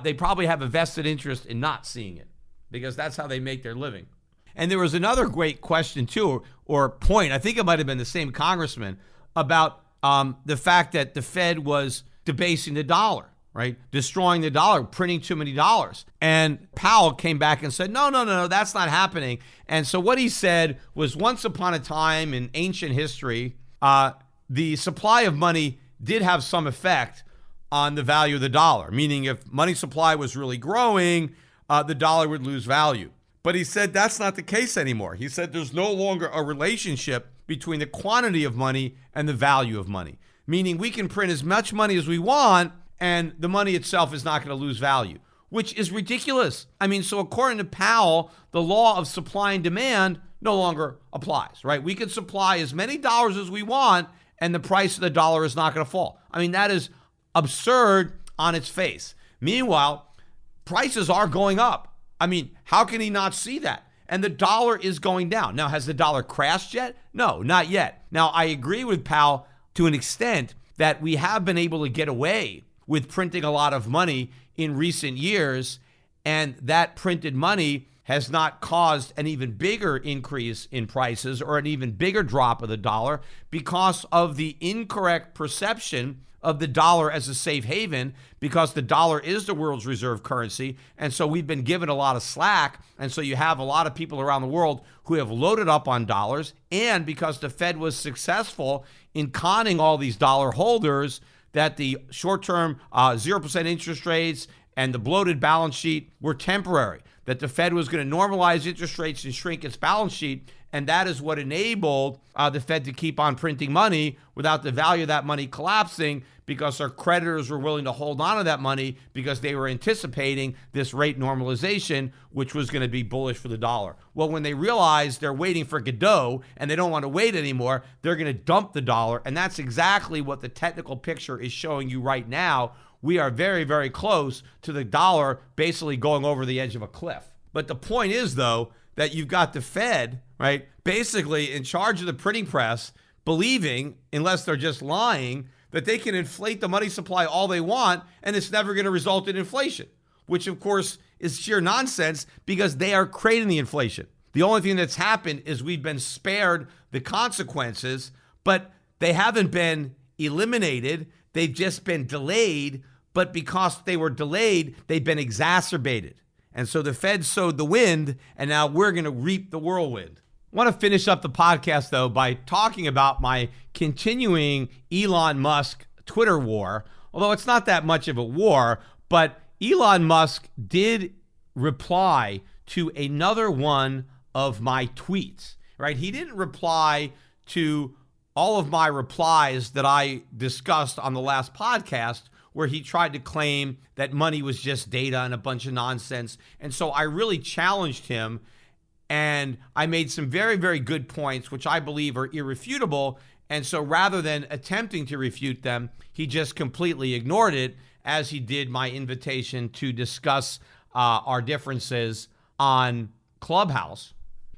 they probably have a vested interest in not seeing it because that's how they make their living. And there was another great question too, or point, I think it might have been the same congressman, about the fact that the Fed was debasing the dollar, right? Destroying the dollar, printing too many dollars. And Powell came back and said, no, that's not happening. And so what he said was once upon a time in ancient history, the supply of money did have some effect on the value of the dollar, meaning if money supply was really growing, the dollar would lose value. But he said that's not the case anymore. He said there's no longer a relationship between the quantity of money and the value of money, meaning we can print as much money as we want and the money itself is not going to lose value, which is ridiculous. I mean, so according to Powell, the law of supply and demand no longer applies, right? We can supply as many dollars as we want and the price of the dollar is not going to fall. I mean, that is absurd on its face. Meanwhile, prices are going up. I mean, how can he not see that? And the dollar is going down. Now, has the dollar crashed yet? No, not yet. Now, I agree with Powell to an extent that we have been able to get away with printing a lot of money in recent years, and that printed money has not caused an even bigger increase in prices or an even bigger drop of the dollar because of the incorrect perception of the dollar as a safe haven, because the dollar is the world's reserve currency. And so we've been given a lot of slack. And so you have a lot of people around the world who have loaded up on dollars. And because the Fed was successful in conning all these dollar holders, that the short-term 0% interest rates and the bloated balance sheet were temporary, that the Fed was going to normalize interest rates and shrink its balance sheet. And that is what enabled the Fed to keep on printing money without the value of that money collapsing, because our creditors were willing to hold on to that money because they were anticipating this rate normalization, which was going to be bullish for the dollar. Well, when they realize they're waiting for Godot and they don't want to wait anymore, they're going to dump the dollar. And that's exactly what the technical picture is showing you right now. We are very, very close to the dollar basically going over the edge of a cliff. But the point is, though, that you've got the Fed, right, basically in charge of the printing press, believing, unless they're just lying, that they can inflate the money supply all they want and it's never going to result in inflation, which of course is sheer nonsense because they are creating the inflation. The only thing that's happened is we've been spared the consequences, but they haven't been eliminated. They've just been delayed, but because they were delayed, they've been exacerbated. And so the Fed sowed the wind, and now we're going to reap the whirlwind. I want to finish up the podcast, though, by talking about my continuing Elon Musk Twitter war, although it's not that much of a war, but Elon Musk did reply to another one of my tweets, right? He didn't reply to all of my replies that I discussed on the last podcast, where he tried to claim that money was just data and a bunch of nonsense. And so I really challenged him, and I made some very, very good points, which I believe are irrefutable. And so rather than attempting to refute them, he just completely ignored it, as he did my invitation to discuss our differences on Clubhouse.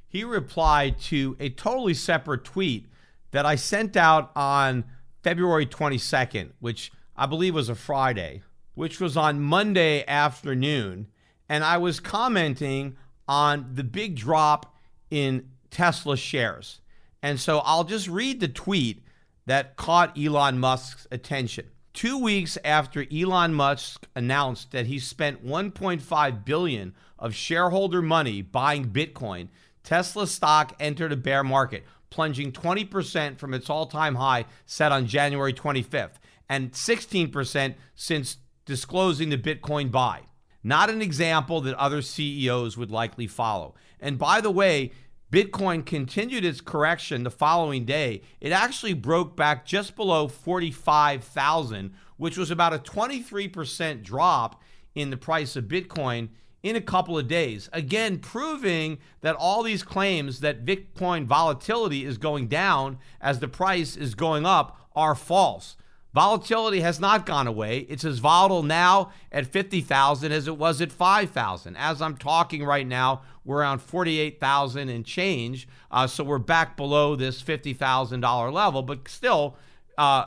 He replied to a totally separate tweet that I sent out on February 22nd, which I believe was a Friday, which was on Monday afternoon. And I was commenting on the big drop in Tesla shares. And so I'll just read the tweet that caught Elon Musk's attention. 2 weeks after Elon Musk announced that he spent $1.5 billion of shareholder money buying Bitcoin, Tesla stock entered a bear market, plunging 20% from its all-time high set on January 25th. And 16% since disclosing the Bitcoin buy. Not an example that other CEOs would likely follow. And by the way, Bitcoin continued its correction the following day. It actually broke back just below 45,000, which was about a 23% drop in the price of Bitcoin in a couple of days. Again, proving that all these claims that Bitcoin volatility is going down as the price is going up are false. Volatility has not gone away. It's as volatile now at 50,000 as it was at 5,000. As I'm talking right now, we're around 48,000 and change. So we're back below this $50,000 level, but still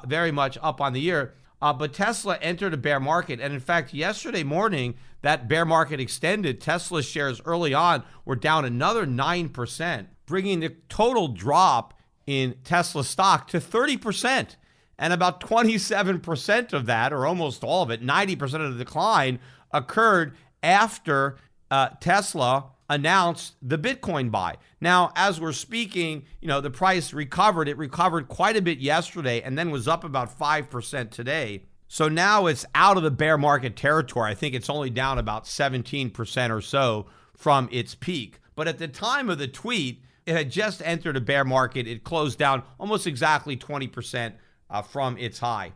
very much up on the year. But Tesla entered a bear market. And in fact, yesterday morning, that bear market extended. Tesla shares early on were down another 9%, bringing the total drop in Tesla stock to 30%. And about 27% of that, or almost all of it, 90% of the decline, occurred after Tesla announced the Bitcoin buy. Now, as we're speaking, the price recovered. It recovered quite a bit yesterday and then was up about 5% today. So now it's out of the bear market territory. I think it's only down about 17% or so from its peak. But at the time of the tweet, it had just entered a bear market. It closed down almost exactly 20% from its high.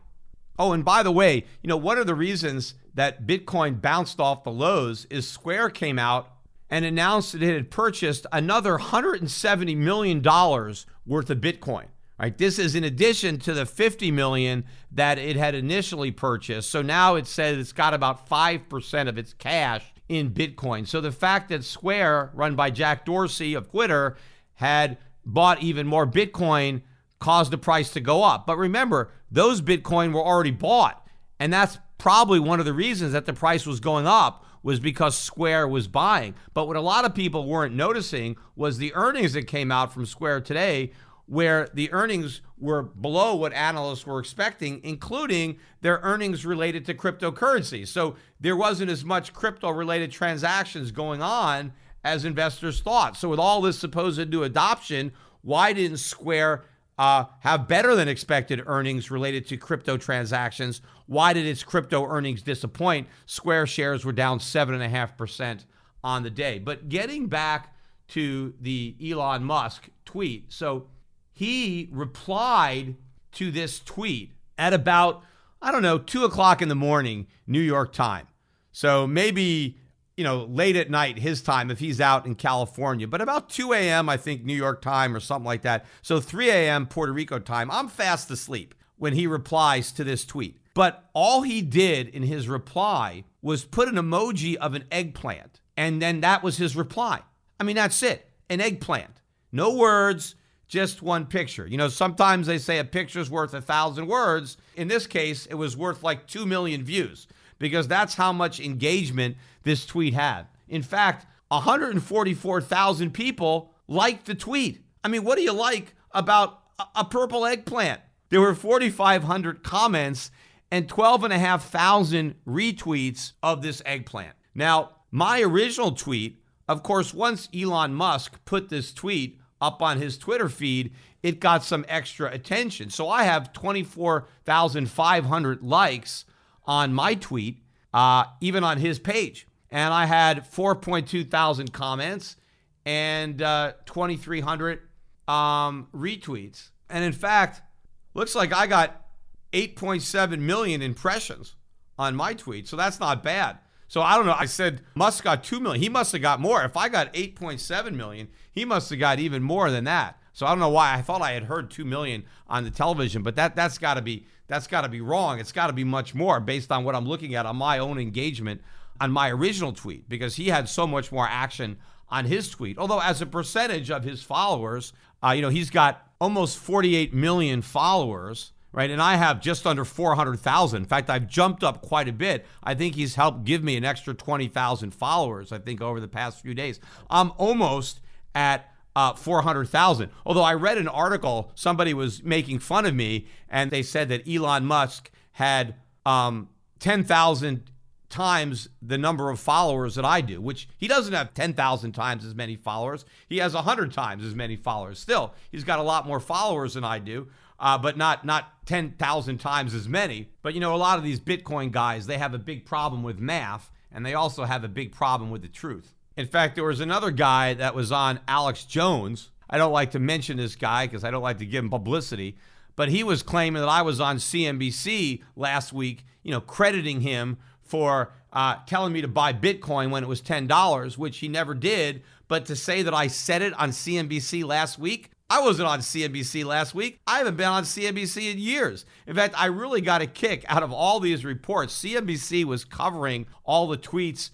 Oh, and by the way, one of the reasons that Bitcoin bounced off the lows is Square came out and announced that it had purchased another $170 million worth of Bitcoin. Right? This is in addition to the $50 million that it had initially purchased. So now it says it's got about 5% of its cash in Bitcoin. So the fact that Square, run by Jack Dorsey of Twitter, had bought even more Bitcoin caused the price to go up. But remember, those Bitcoin were already bought. And that's probably one of the reasons that the price was going up, was because Square was buying. But what a lot of people weren't noticing was the earnings that came out from Square today, where the earnings were below what analysts were expecting, including their earnings related to cryptocurrency. So there wasn't as much crypto-related transactions going on as investors thought. So with all this supposed new adoption, why didn't Square have better than expected earnings related to crypto transactions? Why did its crypto earnings disappoint? Square shares were down 7.5% on the day. But getting back to the Elon Musk tweet, so he replied to this tweet at about, 2 o'clock in the morning, New York time. So maybe, late at night, his time, if he's out in California. But about 2 a.m., I think, New York time or something like that. So 3 a.m. Puerto Rico time. I'm fast asleep when he replies to this tweet. But all he did in his reply was put an emoji of an eggplant. And then that was his reply. I mean, that's it. An eggplant. No words. Just one picture. Sometimes they say a picture's worth 1,000 words. In this case, it was worth like 2 million views, because that's how much engagement this tweet had. In fact, 144,000 people liked the tweet. I mean, what do you like about a purple eggplant? There were 4,500 comments and 12,500 retweets of this eggplant. Now, my original tweet, of course, once Elon Musk put this tweet up on his Twitter feed, it got some extra attention. So I have 24,500 likes on my tweet, even on his page. And I had 4.2 thousand comments and 2,300 retweets. And in fact, looks like I got 8.7 million impressions on my tweet. So that's not bad. So I don't know. I said Musk got 2 million. He must have got more. If I got 8.7 million, he must have got even more than that. So I don't know why. I thought I had heard 2 million on the television, but that's got to be wrong. It's got to be much more based on what I'm looking at on my own engagement on my original tweet, because he had so much more action on his tweet. Although as a percentage of his followers, he's got almost 48 million followers. Right, and I have just under 400,000. In fact, I've jumped up quite a bit. I think he's helped give me an extra 20,000 followers, I think, over the past few days. I'm almost at 400,000. Although I read an article, somebody was making fun of me, and they said that Elon Musk had 10,000 times the number of followers that I do, which he doesn't have 10,000 times as many followers. He has 100 times as many followers. Still, he's got a lot more followers than I do. But not 10,000 times as many. But, a lot of these Bitcoin guys, they have a big problem with math, and they also have a big problem with the truth. In fact, there was another guy that was on Alex Jones. I don't like to mention this guy because I don't like to give him publicity, but he was claiming that I was on CNBC last week, crediting him for telling me to buy Bitcoin when it was $10, which he never did. But to say that I said it on CNBC last week, I wasn't on CNBC last week. I haven't been on CNBC in years. In fact, I really got a kick out of all these reports. CNBC was covering all the tweets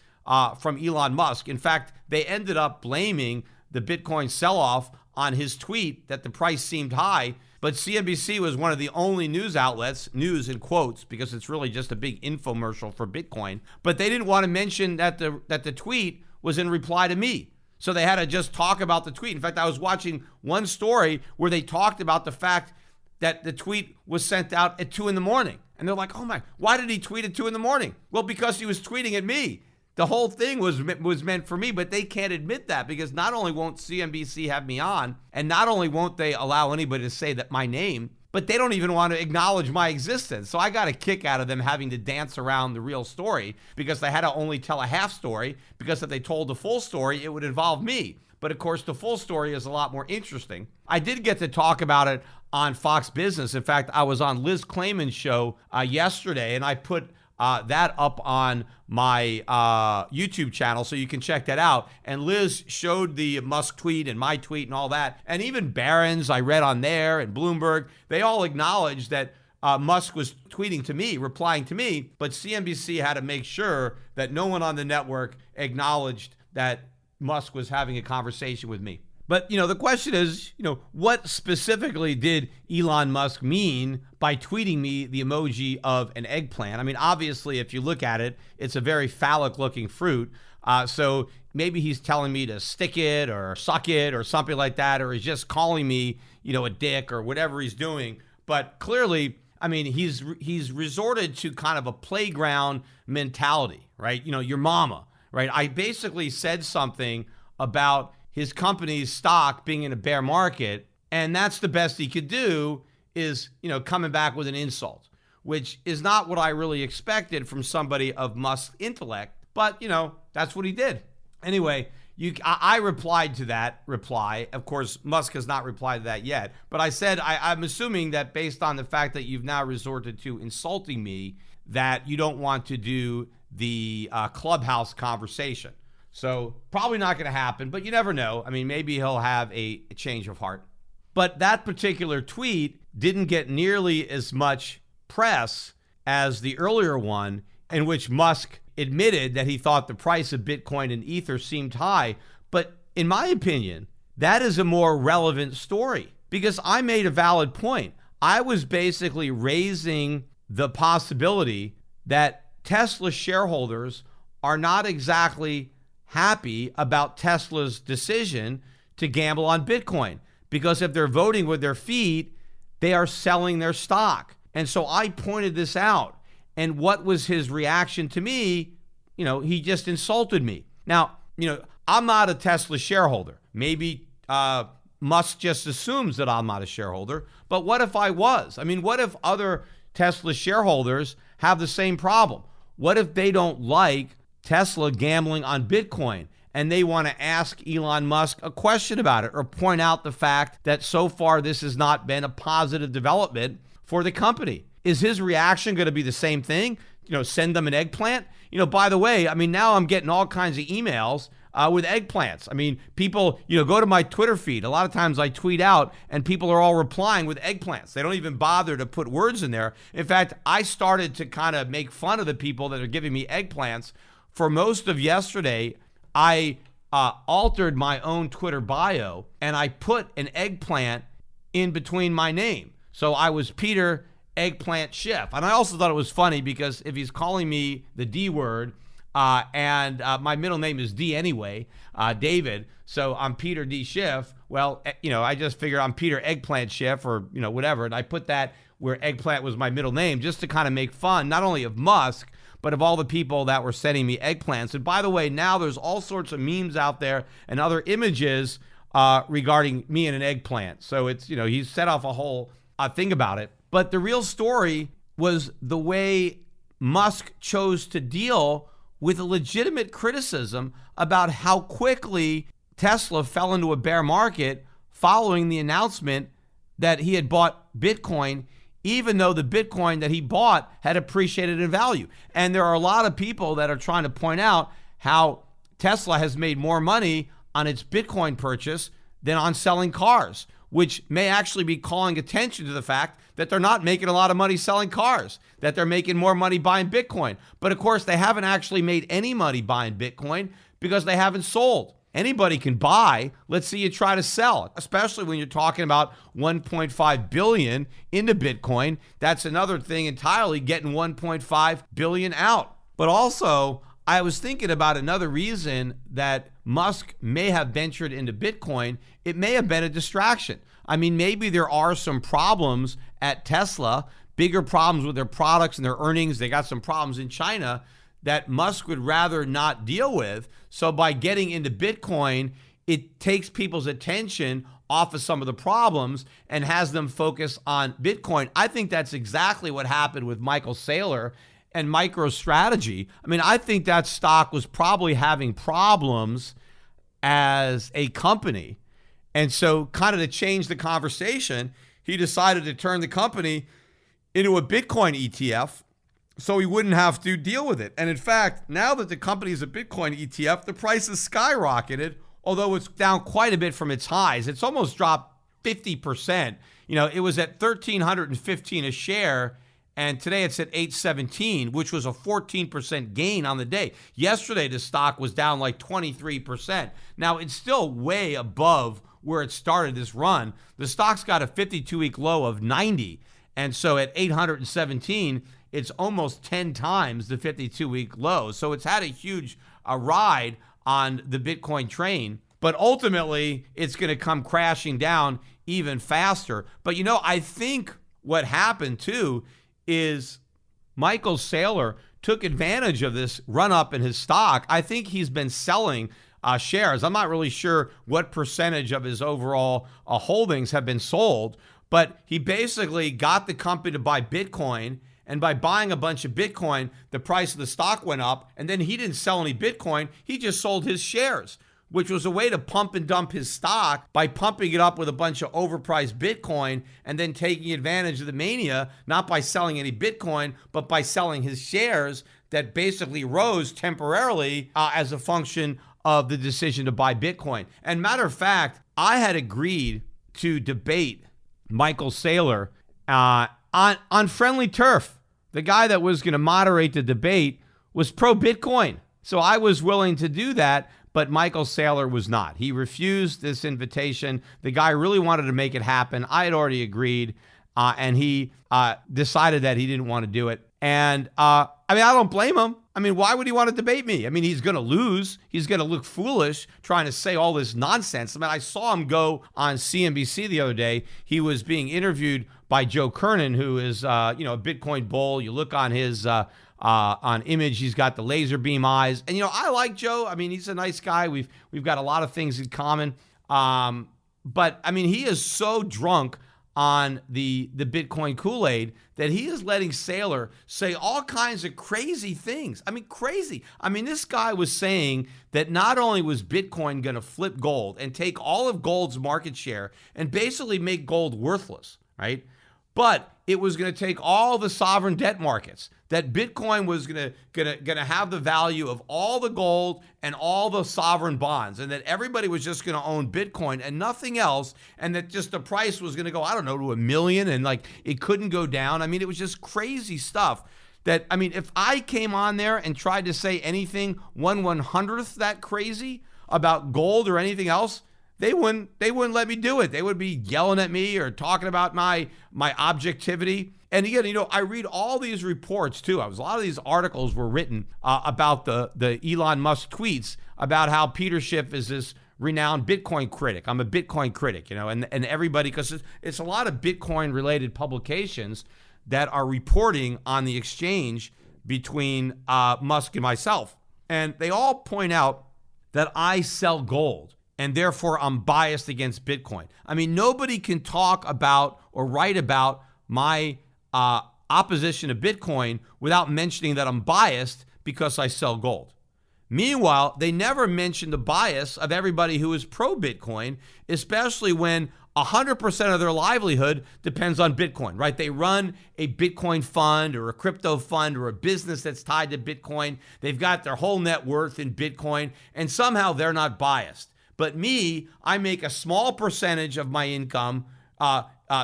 from Elon Musk. In fact, they ended up blaming the Bitcoin sell-off on his tweet that the price seemed high. But CNBC was one of the only news outlets, news in quotes, because it's really just a big infomercial for Bitcoin. But they didn't want to mention that the tweet was in reply to me. So they had to just talk about the tweet. In fact, I was watching one story where they talked about the fact that the tweet was sent out at 2 in the morning. And they're like, oh my, why did he tweet at 2 in the morning? Well, because he was tweeting at me. The whole thing was meant for me, but they can't admit that because not only won't CNBC have me on, and not only won't they allow anybody to say that my name, but they don't even want to acknowledge my existence. So I got a kick out of them having to dance around the real story because they had to only tell a half story, because if they told the full story, it would involve me. But of course, the full story is a lot more interesting. I did get to talk about it on Fox Business. In fact, I was on Liz Clayman's show yesterday, and I put that up on my YouTube channel, so you can check that out. And Liz showed the Musk tweet and my tweet and all that. And even Barron's, I read on there, and Bloomberg, they all acknowledged that Musk was tweeting to me, replying to me, but CNBC had to make sure that no one on the network acknowledged that Musk was having a conversation with me. But, the question is, what specifically did Elon Musk mean by tweeting me the emoji of an eggplant? I mean, obviously, if you look at it, it's a very phallic-looking fruit. So maybe he's telling me to stick it or suck it or something like that, or he's just calling me, a dick or whatever he's doing. But clearly, I mean, he's resorted to kind of a playground mentality, right? Your mama, right? I basically said something about his company's stock being in a bear market, and that's the best he could do is, coming back with an insult, which is not what I really expected from somebody of Musk's intellect, but, that's what he did. Anyway, I replied to that reply. Of course, Musk has not replied to that yet, but I said, I'm assuming that based on the fact that you've now resorted to insulting me, that you don't want to do the clubhouse conversation. So probably not going to happen, but you never know. I mean, maybe he'll have a change of heart. But that particular tweet didn't get nearly as much press as the earlier one, in which Musk admitted that he thought the price of Bitcoin and Ether seemed high. But in my opinion, that is a more relevant story because I made a valid point. I was basically raising the possibility that Tesla shareholders are not exactly happy about Tesla's decision to gamble on Bitcoin, because if they're voting with their feet, they are selling their stock. And so I pointed this out. And what was his reaction to me? He just insulted me. Now, I'm not a Tesla shareholder. Maybe Musk just assumes that I'm not a shareholder. But what if I was? I mean, what if other Tesla shareholders have the same problem? What if they don't like Tesla gambling on Bitcoin and they want to ask Elon Musk a question about it or point out the fact that so far this has not been a positive development for the company? Is his reaction going to be the same thing? Send them an eggplant? By the way, I mean, now I'm getting all kinds of emails with eggplants. I mean, people, go to my Twitter feed. A lot of times I tweet out and people are all replying with eggplants. They don't even bother to put words in there. In fact, I started to kind of make fun of the people that are giving me eggplants. For most of yesterday, I altered my own Twitter bio and I put an eggplant in between my name. So I was Peter Eggplant Schiff. And I also thought it was funny because if he's calling me the D word, and my middle name is D anyway, David, so I'm Peter D. Schiff. Well, I just figured I'm Peter Eggplant Schiff or, whatever. And I put that where eggplant was my middle name just to kind of make fun, not only of Musk, but of all the people that were sending me eggplants. And by the way, now there's all sorts of memes out there and other images regarding me and an eggplant. So it's, he's set off a whole thing about it. But the real story was the way Musk chose to deal with a legitimate criticism about how quickly Tesla fell into a bear market following the announcement that he had bought Bitcoin, even though the Bitcoin that he bought had appreciated in value. And there are a lot of people that are trying to point out how Tesla has made more money on its Bitcoin purchase than on selling cars, which may actually be calling attention to the fact that they're not making a lot of money selling cars, that they're making more money buying Bitcoin. But of course, they haven't actually made any money buying Bitcoin because they haven't sold. Anybody can buy. Let's see you try to sell it, especially when you're talking about 1.5 billion into Bitcoin. That's another thing entirely, getting 1.5 billion out. But also, I was thinking about another reason that Musk may have ventured into Bitcoin. It may have been a distraction. I mean, maybe there are some problems at Tesla, bigger problems with their products and their earnings. They got some problems in China that Musk would rather not deal with. So by getting into Bitcoin, it takes people's attention off of some of the problems and has them focus on Bitcoin. I think that's exactly what happened with Michael Saylor and MicroStrategy. I mean, I think that stock was probably having problems as a company. And so kind of to change the conversation, he decided to turn the company into a Bitcoin ETF so he wouldn't have to deal with it. And in fact, now that the company is a Bitcoin ETF, the price has skyrocketed, although it's down quite a bit from its highs. It's almost dropped 50%. It was at $1,315 a share, and today it's at $817, which was a 14% gain on the day. Yesterday, the stock was down like 23%. Now, it's still way above where it started this run. The stock's got a 52-week low of 90, and so at 817, it's almost 10 times the 52-week low. So it's had a huge ride on the Bitcoin train, but ultimately it's going to come crashing down even faster. But I think what happened too is Michael Saylor took advantage of this run up in his stock. I think he's been selling shares. I'm not really sure what percentage of his overall holdings have been sold, but he basically got the company to buy Bitcoin. And by buying a bunch of Bitcoin, the price of the stock went up. And then he didn't sell any Bitcoin. He just sold his shares, which was a way to pump and dump his stock by pumping it up with a bunch of overpriced Bitcoin and then taking advantage of the mania, not by selling any Bitcoin, but by selling his shares that basically rose temporarily as a function of the decision to buy Bitcoin. And matter of fact, I had agreed to debate Michael Saylor on friendly turf. The guy that was going to moderate the debate was pro-Bitcoin. So I was willing to do that, but Michael Saylor was not. He refused this invitation. The guy really wanted to make it happen. I had already agreed, and he decided that he didn't want to do it. And I don't blame him. Why would he want to debate me? He's going to lose. He's going to look foolish trying to say all this nonsense. I saw him go on CNBC the other day. He was being interviewed by Joe Kernan, who is, a Bitcoin bull. You look on his on image, he's got the laser beam eyes. And, I like Joe. He's a nice guy. We've got a lot of things in common. But he is so drunk on the Bitcoin Kool-Aid that he is letting Saylor say all kinds of crazy things. Crazy. This guy was saying that not only was Bitcoin going to flip gold and take all of gold's market share and basically make gold worthless, right? But it was going to take all the sovereign debt markets, that Bitcoin was going to have the value of all the gold and all the sovereign bonds, and that everybody was just going to own Bitcoin and nothing else, and that just the price was going to go, to $1 million, and it couldn't go down. It was just crazy stuff that, if I came on there and tried to say anything 1/100th that crazy about gold or anything else, they wouldn't let me do it. They would be yelling at me or talking about my objectivity. And again, I read all these reports too. A lot of these articles were written about the Elon Musk tweets about how Peter Schiff is this renowned Bitcoin critic. I'm a Bitcoin critic, and everybody, because it's a lot of Bitcoin related publications that are reporting on the exchange between Musk and myself. And they all point out that I sell gold, and therefore I'm biased against Bitcoin. Nobody can talk about or write about my opposition to Bitcoin without mentioning that I'm biased because I sell gold. Meanwhile, they never mention the bias of everybody who is pro-Bitcoin, especially when 100% of their livelihood depends on Bitcoin, right? They run a Bitcoin fund or a crypto fund or a business that's tied to Bitcoin. They've got their whole net worth in Bitcoin, and somehow they're not biased. But me, I make a small percentage of my income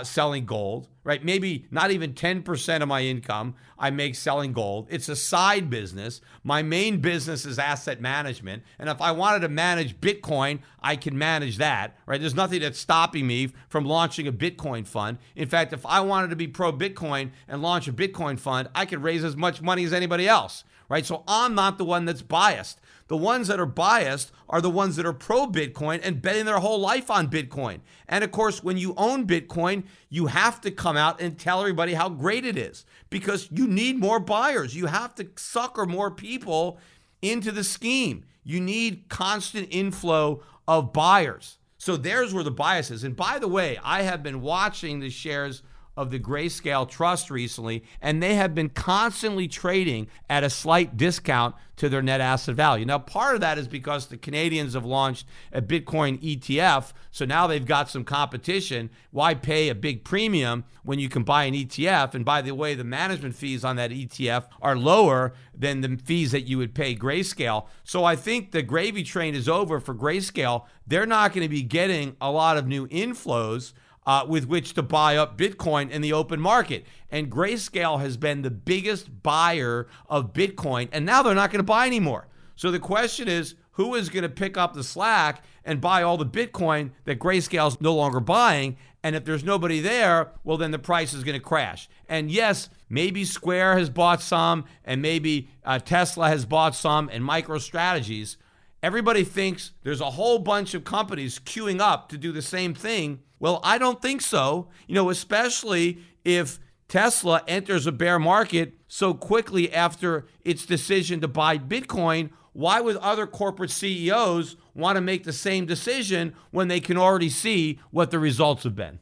selling gold, right? Maybe not even 10% of my income I make selling gold. It's a side business. My main business is asset management. And if I wanted to manage Bitcoin, I can manage that, right? There's nothing that's stopping me from launching a Bitcoin fund. In fact, if I wanted to be pro-Bitcoin and launch a Bitcoin fund, I could raise as much money as anybody else, right? So I'm not the one that's biased. The ones that are biased are the ones that are pro-Bitcoin and betting their whole life on Bitcoin. And of course, when you own Bitcoin, you have to come out and tell everybody how great it is because you need more buyers. You have to sucker more people into the scheme. You need constant inflow of buyers. So there's where the bias is. And by the way, I have been watching the shares of the Grayscale Trust recently, and they have been constantly trading at a slight discount to their net asset value. Now, part of that is because the Canadians have launched a Bitcoin ETF, so now they've got some competition. Why pay a big premium when you can buy an ETF? And by the way, the management fees on that ETF are lower than the fees that you would pay Grayscale. So I think the gravy train is over for Grayscale. They're not going to be getting a lot of new inflows with which to buy up Bitcoin in the open market. And Grayscale has been the biggest buyer of Bitcoin, and now they're not going to buy anymore. So the question is, who is going to pick up the slack and buy all the Bitcoin that Grayscale's no longer buying? And if there's nobody there, well, then the price is going to crash. And yes, maybe Square has bought some, and maybe Tesla has bought some, and MicroStrategies. Everybody thinks there's a whole bunch of companies queuing up to do the same thing. Well, I don't think so, especially if Tesla enters a bear market so quickly after its decision to buy Bitcoin. Why would other corporate CEOs want to make the same decision when they can already see what the results have been?